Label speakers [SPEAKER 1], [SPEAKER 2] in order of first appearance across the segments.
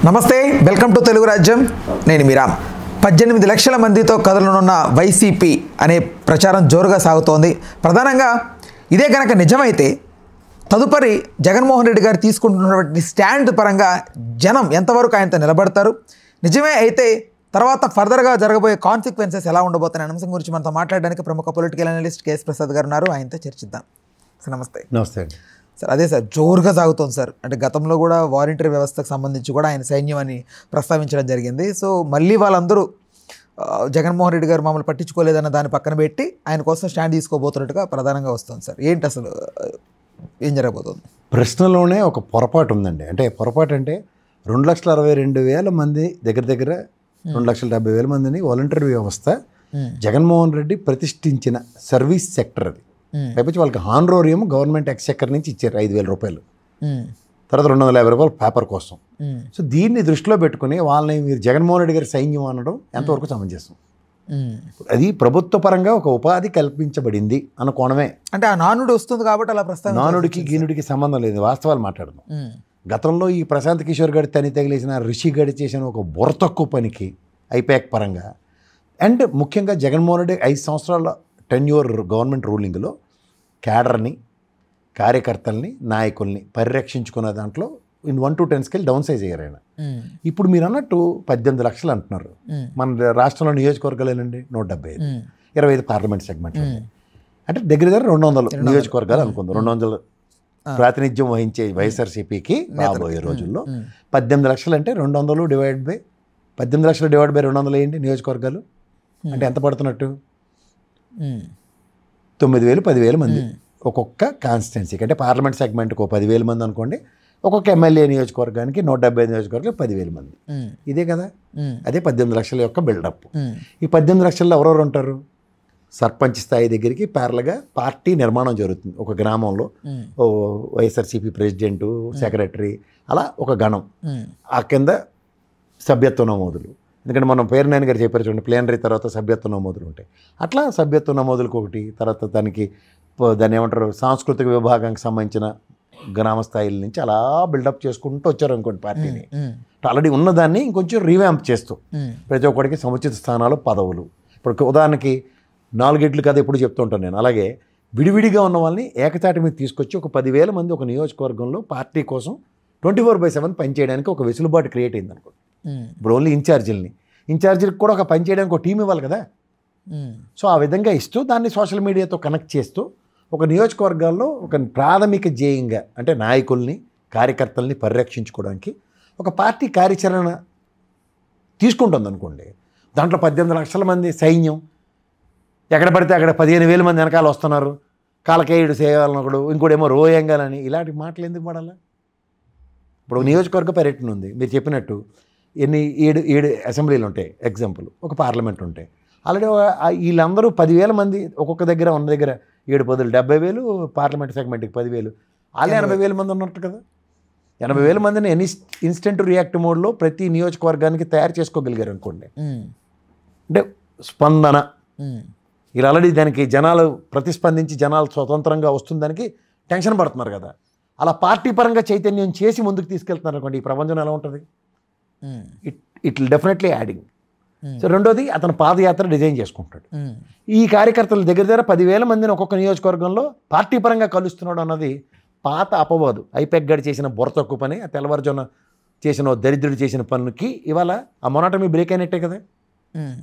[SPEAKER 1] నమస్తే, welcome to Telugu రాజ్యం. నేను మీరామ్. 18 లక్షల మందితో కదలనున్న వైసీపీ అనే ప్రచారం జోరుగా సాగుతోంది. ప్రధానంగా ఇదే కనుక నిజమైతే తదుపరి జగన్మోహన్ రెడ్డి గారు తీసుకుంటున్నటువంటి స్టాండ్ పరంగా జనం ఎంతవరకు ఆయనతో నిలబడతారు, నిజమే అయితే తర్వాత ఫర్దర్గా జరగబోయే కాన్సిక్వెన్సెస్ ఎలా ఉండబోతున్న అంశం గురించి మనతో మాట్లాడడానికి ప్రముఖ పొలిటికల్ అనలిస్ట్ కేఎస్ ప్రసాద్ గారు ఉన్నారు. ఆయనతో చర్చిద్దాం. సార్ నమస్తే.
[SPEAKER 2] నమస్తే అండి
[SPEAKER 1] సార్. అదే సార్, జోరుగా సాగుతోంది సార్. అంటే గతంలో కూడా వాలంటరీ వ్యవస్థకు సంబంధించి కూడా ఆయన సైన్యం అని ప్రస్తావించడం జరిగింది. సో మళ్ళీ వాళ్ళందరూ జగన్మోహన్ రెడ్డి గారు మమ్మల్ని పట్టించుకోలేదన్న దాన్ని పక్కన పెట్టి ఆయన కోసం స్టాండ్ తీసుకోబోతున్నట్టుగా ప్రధానంగా వస్తుంది సార్. ఏంటి అసలు ఏం జరగబోతుంది?
[SPEAKER 2] ప్రశ్నలోనే ఒక పొరపాటు ఉందండి. అంటే పొరపాటు అంటే 2,62,000 మంది దగ్గర 2,70,000 మందిని వాలంటరీ వ్యవస్థ జగన్మోహన్ రెడ్డి ప్రతిష్ఠించిన సర్వీస్ సెక్టర్ అది. పైపించి వాళ్ళకి హానరోరియం గవర్నమెంట్ ఎక్స్చెక్కర్ నుంచి ఇచ్చారు 5,000 రూపాయలు, తర్వాత 250 రూపాయలు పేపర్ కోసం. సో దీన్ని దృష్టిలో పెట్టుకుని వాళ్ళని మీరు జగన్మోహన్ రెడ్డి గారి సైన్యం అనడం ఎంతవరకు సమంజసం? అది ప్రభుత్వ పరంగా ఒక ఉపాధి కల్పించబడింది అన్న కోణమే.
[SPEAKER 1] అంటే ఆ నానుడు వస్తుంది కాబట్టి అలా
[SPEAKER 2] నానుడికి గీనుడికి సంబంధం లేదు, వాస్తవాలు మాట్లాడదాం. గతంలో ఈ ప్రశాంత్ కిషోర్ గడి తని తగిలేసిన రిషి గడి చేసిన ఒక బుర్ర తక్కువ పనికి ఐపాక్ పరంగా అండ్ ముఖ్యంగా జగన్మోహన్ రెడ్డి 5 సంవత్సరాల టెన్యూర్ గవర్నమెంట్ రూలింగ్లో క్యాడర్ని, కార్యకర్తల్ని, నాయకుల్ని పరిరక్షించుకున్న దాంట్లో in 1 to 10 scale down size అయ్యారు ఆయన. ఇప్పుడు మీరు అన్నట్టు 18 లక్షలు అంటున్నారు. మన రాష్ట్రంలో నియోజకవర్గాలు ఏంటండి 175, 25 పార్లమెంట్ సెగ్మెంట్, అంటే దగ్గర 200 నియోజకవర్గాలు అనుకుందాం. 200 ప్రాతినిధ్యం వహించే వైఎస్ఆర్సీపీకి రాబోయే రోజుల్లో 18 లక్షలు అంటే 200 డివైడ్ బై 18 లక్షలు డివైడ్ బై 200 ఏంటి నియోజకవర్గాలు అంటే ఎంత పడుతున్నట్టు? 9,000 10,000 మంది ఒక్కొక్క కాన్స్టిట్యున్సీకి. అంటే పార్లమెంట్ సెగ్మెంట్కి 10,000 మంది అనుకోండి, ఒక్కొక్క ఎమ్మెల్యే నియోజకవర్గానికి 175 నియోజకవర్గాలు 10,000 మంది. ఇదే కదా, అదే 18 లక్షల యొక్క బిల్డప్. ఈ 18 లక్షల్లో ఎవరెవరు ఉంటారు? సర్పంచ్ స్థాయి దగ్గరికి ప్యారల్గా పార్టీ నిర్మాణం జరుగుతుంది. ఒక గ్రామంలో వైఎస్ఆర్సీపీ ప్రెసిడెంటు, సెక్రటరీ, అలా ఒక గణం. ఆ కింద సభ్యత్వ నమోదులు. ఎందుకంటే మనం పేరునాయన గారు చెప్పారు చూడండి, ప్లేనరీ తర్వాత సభ్యత్వ నమోదులు ఉంటాయి. అట్లా సభ్యత్వ నమోదులకు ఒకటి, తర్వాత దాన్ని ఏమంటారు, సాంస్కృతిక విభాగానికి సంబంధించిన గ్రామ స్థాయిల నుంచి అలా బిల్డప్ చేసుకుంటూ వచ్చారు అనుకోండి పార్టీని. ఆల్రెడీ ఉన్నదాన్ని ఇంకొంచెం రీవ్యాంప్ చేస్తూ ప్రతి ఒక్కడికి సముచిత స్థానాలు, పదవులు. ఇప్పుడు ఉదాహరణకి 4 ఇడ్లు కదా ఎప్పుడు చెప్తూ ఉంటాను నేను. అలాగే విడివిడిగా ఉన్న వాళ్ళని ఏకతాటి మీద తీసుకొచ్చి ఒక 10,000 మంది ఒక నియోజకవర్గంలో పార్టీ కోసం 24/7 పనిచేయడానికి ఒక వెసులుబాటు క్రియేట్ అయింది అనుకోండి. ఇప్పుడు ఓన్లీ ఇన్ఛార్జీలకు కూడా ఒక పని చేయడానికి ఒక టీం ఇవ్వాలి కదా. సో ఆ విధంగా ఇస్తూ దాన్ని సోషల్ మీడియాతో కనెక్ట్ చేస్తూ ఒక నియోజకవర్గాల్లో ఒక ప్రాథమిక ధ్యేయంగా, అంటే నాయకుల్ని, కార్యకర్తల్ని పరిరక్షించుకోవడానికి ఒక పార్టీ కార్యాచరణ తీసుకుంటుంది అనుకోండి. దాంట్లో 18 లక్షల మంది సైన్యం, ఎక్కడ పడితే అక్కడ 15,000 మంది వెనకాల వస్తున్నారు, కాలకేయుడు సేవాలనొకడు, ఇంకోటేమో రోయంగాలని, ఇలాంటి మాటలు ఎందుకు పడాలా? ఇప్పుడు నియోజకవర్గ పర్యటన ఉంది, మీరు చెప్పినట్టు 7 అసెంబ్లీలు ఉంటాయి, ఎగ్జాంపుల్ ఒక పార్లమెంట్ ఉంటాయి. ఆల్రెడీ వీళ్ళందరూ 10,000 మంది ఒక్కొక్క దగ్గర ఉన్న దగ్గర 7 పదులు 70,000, పార్లమెంట్ సెగ్మెంట్కి 10,000, వాళ్ళే 80,000 మంది ఉన్నట్టు కదా. 80,000 మందిని ఇన్స్టెంట్ రియాక్ట్ మోడ్లో ప్రతి నియోజకవర్గానికి తయారు చేసుకోగలిగారు అనుకోండి. అంటే స్పందన ఇలా ఆల్రెడీ దానికి జనాలు ప్రతిస్పందించి జనాలు స్వతంత్రంగా వస్తుందానికి టెన్షన్ పడుతున్నారు కదా. అలా పార్టీ పరంగా చైతన్యం చేసి ముందుకు తీసుకెళ్తున్నారు అనుకోండి, ఈ ప్రపంచం ఎలా ఉంటుంది? It will definitely adding. So రెండోది, అతను పాదయాత్ర డిజైన్ చేసుకుంటాడు. ఈ కార్యకర్తల దగ్గర 10,000 మందిని ఒక్కొక్క నియోజకవర్గంలో పార్టీ పరంగా కలుస్తున్నాడు అన్నది పాత అపవాదు. ఐపాక్ గడి చేసిన బుర్ర తక్కువ పని, ఆ తెల్లవారుజామున చేసిన దరిద్రుడు చేసిన పనులకి ఇవాళ ఆ మొనాటమీ బ్రేక్ అయినట్టే కదా.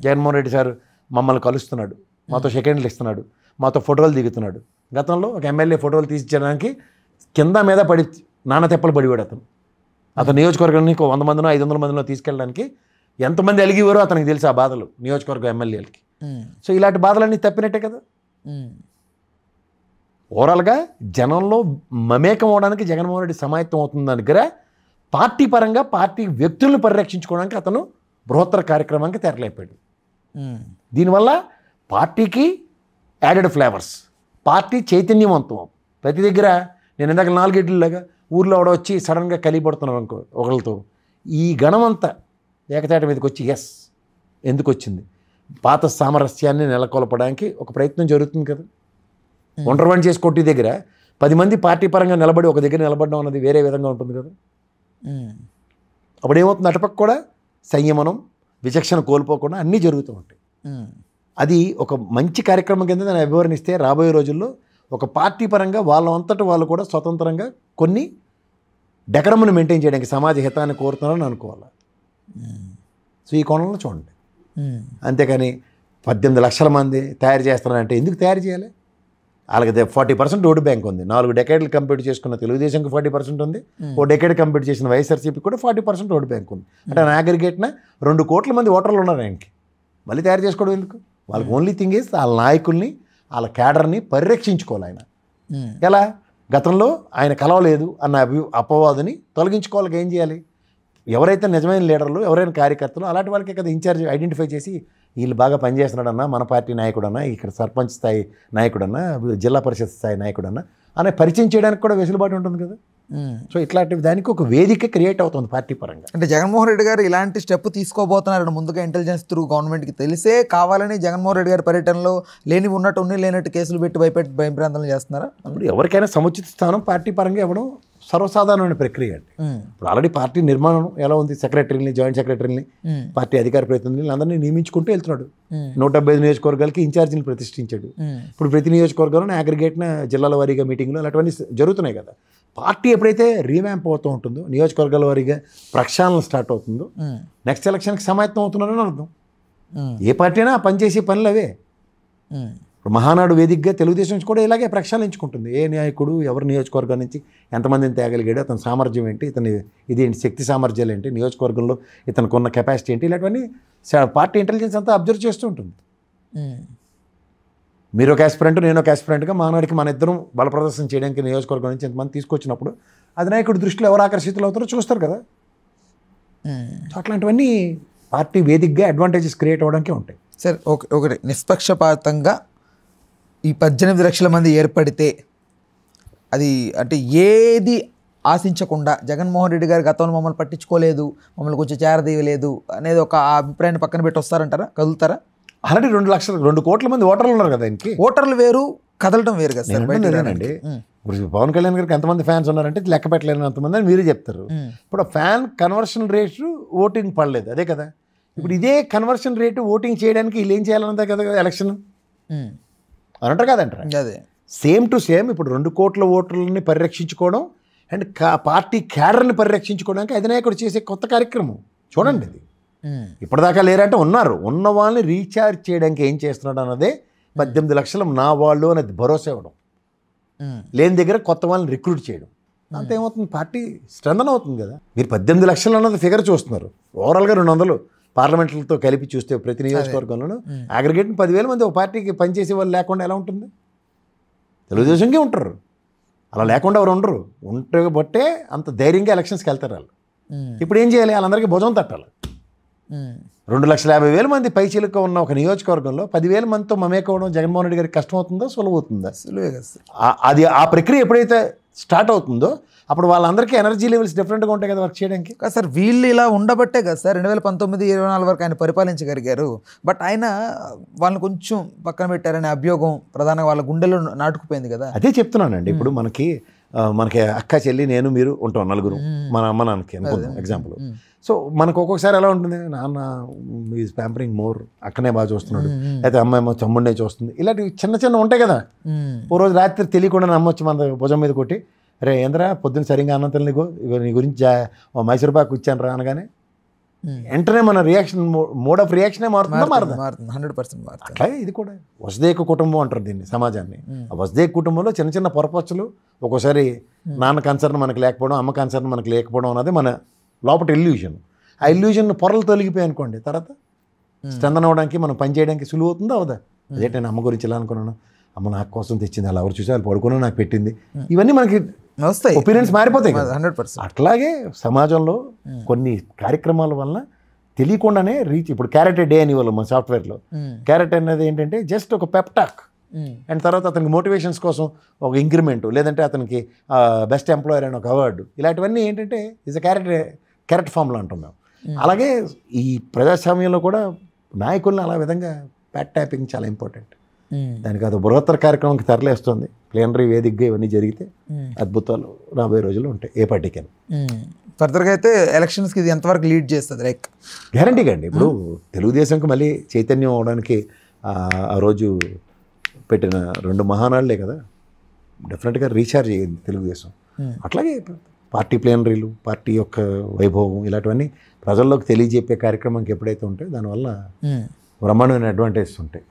[SPEAKER 2] జగన్మోహన్ రెడ్డి సార్ మమ్మల్ని కలుస్తున్నాడు, మాతో సెకండ్లు ఇస్తున్నాడు, మాతో ఫోటోలు దిగుతున్నాడు. గతంలో ఒక ఎమ్మెల్యే ఫోటోలు తీసిచ్చడానికి కింద మీద పడి నాన్న తెప్పలు పడివాడు అతను నియోజకవర్గాన్ని 100 మందినో 500 మందినో తీసుకెళ్ళడానికి ఎంతమంది అలిగివారో అతనికి తెలుసు ఆ బాధలు నియోజకవర్గ ఎమ్మెల్యేలకి. సో ఇలాంటి బాధలన్నీ తప్పినట్టే కదా. ఓవరాల్గా జనంలో మమేకం అవడానికి జగన్మోహన్ రెడ్డి సమాయత్తం అవుతుంది దగ్గర పార్టీ పరంగా పార్టీ వ్యక్తులను పరిరక్షించుకోవడానికి అతను బృహత్తర కార్యక్రమానికి తెరలేపాడు. దీనివల్ల పార్టీకి యాడెడ్ ఫ్లేవర్స్, పార్టీ చైతన్యవంతం. ప్రతి దగ్గర నేను ఇందాక 4 ఇడ్లులాగా ఊర్లో ఎవడో వచ్చి సడన్గా కలిపడుతున్నారు అనుకో ఒకళ్ళతో, ఈ గణమంతా ఏకతాటి మీదకి వచ్చి ఎస్ ఎందుకు వచ్చింది, పాత సామరస్యాన్ని నెలకొల్పడానికి ఒక ప్రయత్నం జరుగుతుంది కదా. ఒంటరి చేసి కొట్టి దగ్గర 10 మంది పార్టీ పరంగా నిలబడి ఒక దగ్గర నిలబడడం అన్నది వేరే విధంగా ఉంటుంది కదా. అప్పుడు ఏమవుతుంది, అటుపక్క కూడా సంయమనం, విచక్షణ కోల్పోకుండా అన్నీ జరుగుతూ ఉంటాయి. అది ఒక మంచి కార్యక్రమం కింద దాన్ని అభివర్ణిస్తే రాబోయే రోజుల్లో ఒక పార్టీ పరంగా వాళ్ళ అంతటా వాళ్ళు కూడా స్వతంత్రంగా కొన్ని డెకరమ్ను మెయింటైన్ చేయడానికి సమాజ హితాన్ని కోరుతున్నారని అనుకోవాలి. సో ఈ కోణంలో చూడండి. అంతేకాని 18 లక్షల మంది తయారు చేస్తున్నారంటే ఎందుకు తయారు చేయాలి? వాళ్ళకి 40% ఓటు బ్యాంక్ ఉంది. 4 డెకేడ్లు కంప్లీట్ చేసుకున్న తెలుగుదేశంకి 40% ఉంది, ఓ డెకేడ్ కంప్లీట్ చేసిన వైఎస్ఆర్సీపీకి కూడా 40% ఓటు బ్యాంక్ ఉంది. అంటే ఆయన అగ్రిగేట్న 2 కోట్ల మంది ఓటర్లు ఉన్నారు ఆయనకి. మళ్ళీ తయారు చేసుకోవడం ఎందుకు? వాళ్ళకి ఓన్లీ థింగ్ ఈజ్ వాళ్ళ నాయకుల్ని, వాళ్ళ క్యాడర్ని పరిరక్షించుకోవాలి ఆయన. ఎలా? గతంలో ఆయన కలవలేదు అన్న అపవాదుని తొలగించుకోవాలని ఏం చేయాలి? ఎవరైతే నిజమైన లీడర్లు, ఎవరైనా కార్యకర్తలు అలాంటి వాళ్ళకే కదా ఇన్ఛార్జ్ ఐడెంటిఫై చేసి వీళ్ళు బాగా పనిచేస్తున్నాడన్నా, మన పార్టీ నాయకుడన్నా, ఇక్కడ సర్పంచ్ స్థాయి నాయకుడన్నా, జిల్లా పరిషత్ స్థాయి నాయకుడన్నా అనే పరిచయం చేయడానికి కూడా వెసులుబాటు ఉంటుంది కదా. సో ఇట్లాంటి దానికి ఒక వేదిక క్రియేట్ అవుతుంది పార్టీ పరంగా.
[SPEAKER 1] అంటే జగన్మోహన్ రెడ్డి గారు ఇలాంటి స్టెప్ తీసుకోబోతున్నారని ముందుగా ఇంటెలిజెన్స్ త్రూ గవర్నమెంట్కి తెలిసే కావాలని జగన్మోహన్ రెడ్డి గారి పర్యటనలో లేని ఉన్నట్టు ఉన్ని లేనట్టు కేసులు పెట్టి భయప్రాంతాలు చేస్తున్నారా?
[SPEAKER 2] ఇప్పుడు ఎవరికైనా సముచిత స్థానం పార్టీ పరంగా ఇవ్వడం సర్వసాధారణమైన ప్రక్రియ అండి. ఇప్పుడు ఆల్రెడీ పార్టీ నిర్మాణం ఎలా ఉంది, సెక్రటరీని, జాయింట్ సెక్రటరీని, పార్టీ అధికార ప్రతినిధులు అందరినీ నియమించుకుంటూ వెళ్తున్నాడు. 175 నియోజకవర్గాలకి ఇన్ఛార్జీని ప్రతిష్ఠించాడు. ఇప్పుడు ప్రతి నియోజకవర్గంలో అగ్రిగేట్న జిల్లాల వారీగా మీటింగ్లు అలాంటివన్నీ జరుగుతున్నాయి కదా. పార్టీ ఎప్పుడైతే రీవ్యాంప్ అవుతూ ఉంటుందో, నియోజకవర్గాల వారీగా ప్రక్షాళన స్టార్ట్ అవుతుందో, నెక్స్ట్ ఎలక్షన్కి సమాయత్తం అవుతున్నారని అర్థం. ఏ పార్టీ అయినా పనిచేసే పనులు అవే. ఇప్పుడు మహానాడు వేదికగా తెలుగుదేశం నుంచి కూడా ఇలాగే ప్రక్షాళించుకుంటుంది. ఏ నాయకుడు ఎవరి నియోజకవర్గం నుంచి ఎంతమందిని తేగలిగాడు, అతని సామర్థ్యం ఏంటి, ఇతని ఇదేంటి శక్తి సామర్థ్యాలు ఏంటి, నియోజకవర్గంలో ఇతనికి ఉన్న కెపాసిటీ ఏంటి, ఇలాంటివన్నీ పార్టీ ఇంటెలిజెన్స్ అంతా అబ్జర్వ్ చేస్తూ ఉంటుంది. మీరు ఒక ఆస్పిరెంట్, నేను ఒక ఆస్పిరెంట్గా మహానాడికి మన ఇద్దరం బల ప్రదర్శన చేయడానికి నియోజకవర్గం నుంచి ఎంతమంది తీసుకొచ్చినప్పుడు అధినాయకుడి దృష్టిలో ఎవరు ఆకర్షితులు అవుతారో చూస్తారు కదా. అట్లాంటివన్నీ పార్టీ వేదికగా అడ్వాంటేజెస్ క్రియేట్ అవ్వడానికే ఉంటాయి.
[SPEAKER 1] సరే, ఒకటి నిష్పక్షపాతంగా ఈ 18 లక్షల మంది ఏర్పడితే అది అంటే ఏది ఆశించకుండా జగన్మోహన్ రెడ్డి గారు గతంలో మమ్మల్ని పట్టించుకోలేదు, మమ్మల్ని కొంచెం చేరదీయలేదు అనేది ఒక అభిప్రాయాన్ని పక్కన పెట్టి వస్తారంటారా, కదులుతారా?
[SPEAKER 2] ఆల్రెడీ 2 కోట్ల మంది ఓటర్లు ఉన్నారు కదా ఆయనకి.
[SPEAKER 1] ఓటర్లు వేరు, కదలటం వేరు కదా సార్.
[SPEAKER 2] అండి ఇప్పుడు పవన్ కళ్యాణ్ గారికి ఎంతమంది ఫ్యాన్స్ ఉన్నారంటే లెక్క పెట్టలేని అంతమంది అని మీరే చెప్తారు. ఇప్పుడు ఫ్యాన్ కన్వర్షన్ రేటు ఓటింగ్ పడలేదు, అదే కదా. ఇప్పుడు ఇదే కన్వర్షన్ రేటు ఓటింగ్ చేయడానికి వీళ్ళు ఏం చేయాలన్నదే కదా ఎలక్షన్ అని అంటారు కదంటారు.
[SPEAKER 1] అదే
[SPEAKER 2] సేమ్ టు సేమ్ ఇప్పుడు 2 కోట్ల ఓటర్లని పరిరక్షించుకోవడం అండ్ పార్టీ క్యాడర్ని పరిరక్షించుకోవడానికి అధినాయకుడు చేసే కొత్త కార్యక్రమం చూడండి. ఇది ఇప్పటిదాకా లేరంటే ఉన్నారు, ఉన్న వాళ్ళని రీఛార్జ్ చేయడానికి ఏం చేస్తున్నాడు అన్నదే 18 లక్షలు నా వాళ్ళు అనేది భరోసా ఇవ్వడం, లేని దగ్గర కొత్త వాళ్ళని రిక్రూట్ చేయడం. అంతేమవుతుంది, పార్టీ స్ట్రెంథన్ అవుతుంది కదా. మీరు 18 లక్షలు అన్నది ఫిగర్ చూస్తున్నారు, ఓవరాల్గా 200 పార్లమెంట్లతో కలిపి చూస్తే ప్రతి నియోజకవర్గంలోనూ అగ్రిగేట్ 10,000 మంది ఒక పార్టీకి పనిచేసే వాళ్ళు లేకుండా ఎలా ఉంటుంది? తెలుగుదేశంకే ఉంటారు, అలా లేకుండా ఎవరు ఉండరు. ఉంటే బట్టే అంత ధైర్యంగా ఎలక్షన్స్కి వెళ్తారు వాళ్ళు. ఇప్పుడు ఏం చేయాలి, వాళ్ళందరికీ భుజం తట్టాలి. 2,50,000 మంది పైచీలుగా ఉన్న ఒక నియోజకవర్గంలో 10,000 మందితో మమేకవడం జగన్మోహన్ రెడ్డి గారికి కష్టం అవుతుందో సులభవుతుందా? అది ఆ ప్రక్రియ ఎప్పుడైతే స్టార్ట్ అవుతుందో అప్పుడు వాళ్ళందరికీ ఎనర్జీ లెవెల్స్ డిఫరెంట్గా ఉంటాయి కదా వర్క్ చేయడానికి.
[SPEAKER 1] కదా సార్, వీళ్ళు ఇలా ఉండబట్టే కదా సార్ 2019-24 వరకు ఆయన పరిపాలించగలిగారు. బట్ ఆయన వాళ్ళని కొంచెం పక్కన పెట్టారనే అభియోగం ప్రధానంగా వాళ్ళ గుండెలో నాటుకుపోయింది కదా.
[SPEAKER 2] అదే చెప్తున్నానండి. ఇప్పుడు మనకి అక్క, చెల్లి, నేను, మీరు ఉంటాం, నలుగురు, మన అమ్మ నాన్నకి అనుకుందాం ఎగ్జాంపుల్. సో మనకు ఒక్కొక్కసారి ఎలా ఉంటుంది, నాన్న ఈజ్ ప్యాంపరింగ్ మోర్, అక్కనే బాగా చూస్తున్నాడు, అయితే అమ్మ ఏమో తమ్ముడినే చూస్తుంది, ఇలాంటివి చిన్న ఉంటాయి కదా. ఓ రోజు రాత్రి తెలియకుండా అమ్మ వచ్చి మన భుజం మీద కొట్టి, రే ఏంద్రా పొద్దున్న సరిగ్గా అన్నం తిన, నీకు నీ గురించి మైసూర్ పాకు ఇచ్చాను రా అనగానే వెంటనే మన రియాక్షన్, మోడ్ ఆఫ్ రియాక్షనే మారుతుందా? మారుతుంది,
[SPEAKER 1] 100% మారుతుంది.
[SPEAKER 2] అట్లాగే ఇది కూడా వసుదైక కుటుంబం అంటారు దీన్ని, సమాజాన్ని. ఆ వసుదైక కుటుంబంలో చిన్న పొరపచ్చులు, ఒక్కోసారి నాన్న కన్సర్న్ మనకు లేకపోవడం, అమ్మ కన్సర్న్ మనకు లేకపోవడం అన్నది మన లోపల ఇల్యూజన్. ఆ ఇల్యూజన్ పొరలు తొలగిపోయి అనుకోండి, తర్వాత స్ట్రెంథన్ అవ్వడానికి, మనం పని చేయడానికి సులువు అవుతుందా అవదా? అదే నేను అమ్మ గురించి ఎలా అనుకున్నాను, అమ్మ నాకు కోసం తెచ్చింది, అలా ఎవరు చూసి వాళ్ళు పడుకున్నా నాకు పెట్టింది, ఇవన్నీ మనకి
[SPEAKER 1] వస్తాయి,
[SPEAKER 2] ఒపీనియన్స్ మారిపోతాయి
[SPEAKER 1] 100%.
[SPEAKER 2] అట్లాగే సమాజంలో కొన్ని కార్యక్రమాల వలన తెలియకుండానే రీచ్. ఇప్పుడు క్యారెట్ డే అని వాళ్ళు మన సాఫ్ట్వేర్లో క్యారెట్ అనేది ఏంటంటే జస్ట్ ఒక పెప్టాక్, అండ్ తర్వాత అతనికి మోటివేషన్స్ కోసం ఒక ఇంక్రిమెంట్, లేదంటే అతనికి బెస్ట్ ఎంప్లాయర్ అని ఒక అవార్డు, ఇలాంటివన్నీ ఏంటంటే ఈజ్ క్యారెట్ ఫామ్లో అంటాం మేము. అలాగే ఈ ప్రజాస్వామ్యంలో కూడా నాయకుల్ని అలా విధంగా ప్యాట్ ట్యాపింగ్ చాలా ఇంపార్టెంట్. దానికి అది బృహత్తర కార్యక్రమంకి తరలేస్తుంది. ప్లేనరీ వేదికగా ఇవన్నీ జరిగితే అద్భుతాలు రాబోయే రోజుల్లో ఉంటాయి ఏ పార్టీకైనా.
[SPEAKER 1] ఫర్దర్గా అయితే ఎలక్షన్స్కి ఇది ఎంతవరకు లీడ్ చేస్తుంది? లైక్
[SPEAKER 2] గ్యారంటీగా అండి. ఇప్పుడు తెలుగుదేశంకి మళ్ళీ చైతన్యం అవడానికి ఆ రోజు పెట్టిన 2 మహానాళ్ళే కదా డెఫినెట్గా రీఛార్జ్ అయ్యింది తెలుగుదేశం. అట్లాగే పార్టీ ప్లేనరీలు, పార్టీ యొక్క వైభవం ఇలాంటివన్నీ ప్రజల్లోకి తెలియజెప్పే కార్యక్రమంకి ఎప్పుడైతే ఉంటాయో దానివల్ల బ్రహ్మాండమైన అడ్వాంటేజెస్ ఉంటాయి.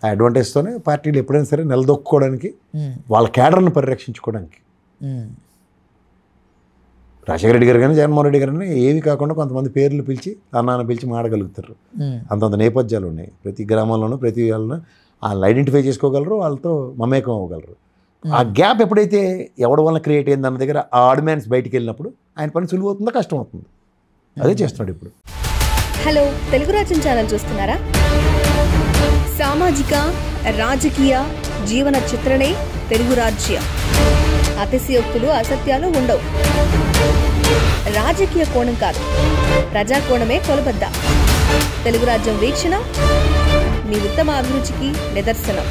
[SPEAKER 2] ఆ అడ్వాంటేజ్తోనే పార్టీలు ఎప్పుడైనా సరే నిలదొక్కుకోవడానికి, వాళ్ళ క్యాడర్ను పరిరక్షించుకోవడానికి రాజశేఖర రెడ్డి గారు కానీ జగన్మోహన్ రెడ్డి గారు కానీ ఏవి కాకుండా కొంతమంది పేర్లు పిలిచి అన్నాన్న పిలిచి మాడగలుగుతారు. అంతంత నేపథ్యాలు ఉన్నాయి ప్రతి గ్రామంలోనూ, ప్రతి వాళ్ళను వాళ్ళని ఐడెంటిఫై చేసుకోగలరు, వాళ్ళతో మమేకం అవ్వగలరు. ఆ గ్యాప్ ఎప్పుడైతే ఎవరి వల్ల క్రియేట్ అయింది అన్న దగ్గర ఆ ఆర్డినెన్స్ బయటికి వెళ్ళినప్పుడు ఆయన పని సులువు అవుతుందో కష్టం అవుతుంది. అదే చేస్తున్నాడు ఇప్పుడు.
[SPEAKER 3] హలో, తెలుగు రాజ్యం ఛానల్ చూస్తున్నారా? సామాజిక, రాజకీయ, జీవన చిత్రణే తెలుగు రాజ్యం. అతిశయోక్తులు, అసత్యాలు ఉండవు. రాజకీయ కోణం కాదు, ప్రజా కోణమే కొలబద్ద. తెలుగు రాజ్యం వీక్షణ మీ ఉత్తమ అభిరుచికి నిదర్శనం.